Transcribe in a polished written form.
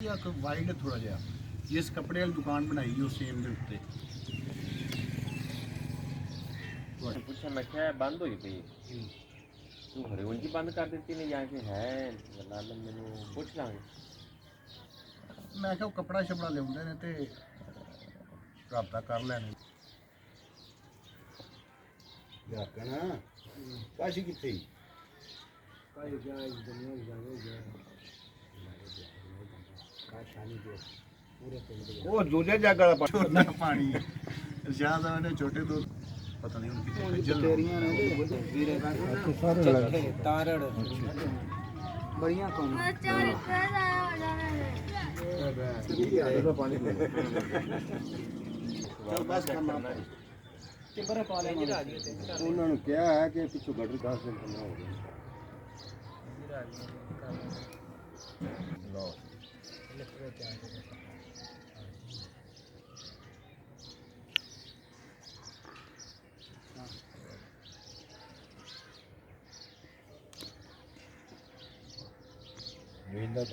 ਇੱਕ ਵਾਈਡ ਥੋੜਾ ਜਿਹਾ ਜਿਸ ਕੱਪੜੇ ਵਾਲੀ ਦੁਕਾਨ ਬਣਾਈ ਉਹ ਸੇਮ ਦੇ ਉੱਤੇ ਪੁੱਛਿਆ ਮੈਂ ਕਿਹਾ ਬੰਦ ਹੋਈ ਪਈ ਤੂੰ ਘਰੇ ਉਂਝ ਹੀ ਬੰਦ ਕਰ ਦਿੱਤੀ ਨੇ ਜਾਂ ਕਿ ਹੈ ਲਾਲ ਮੈਨੂੰ ਪੁੱਛ ਲਾਂਗੇ। ਮੈਂ ਕਿਹਾ ਉਹ ਕੱਪੜਾ ਛਪੜਾ ਲਿਆਉਂਦੇ ਨੇ ਤੇ ਰਾਬਤਾ ਕਰ ਲੈਣੇ ਯਾ ਕਹਣਾ ਕਾਸ਼ੀ ਕਿੱਥੇ ਕਾਈ ਜਾਏ ਦੁਨੀਆ ਜਾਏ ਕਾਸ਼ਾਨੀ ਦੇ ਪੂਰੇ ਪਿੰਡ ਉਹ ਦੂਜੇ ਜੱਗ ਵਾਲਾ ਪਾਣੀ ਸ਼ਾਹ ਸਾਹਿਬ ਨੇ ਛੋਟੇ ਦੋ ਪਤਾ ਨਹੀਂ ਹੁਣ ਕਿੱਥੇ ਖੱਜਲ ਤੇਰੀਆਂ ਨੇ ਵੀਰੇ ਸਾਰੇ ਤਾਰੜ ਬੜੀਆਂ ਕੰਮ ਇਹਦਾ ਪਾਣੀ ਚਲ ਬਸ ਕੰਮ ਆ ਟਿੱਬਰ ਪਾ ਲੈ ਉਹਨਾਂ ਨੂੰ ਕਿਹਾ ਹੈ ਕਿ ਪਿੱਛੋਂ ਗਟਰ 10 ਦਿਨ ਕਰਨਾ ਹੋ ਗਿਆ ਲੋ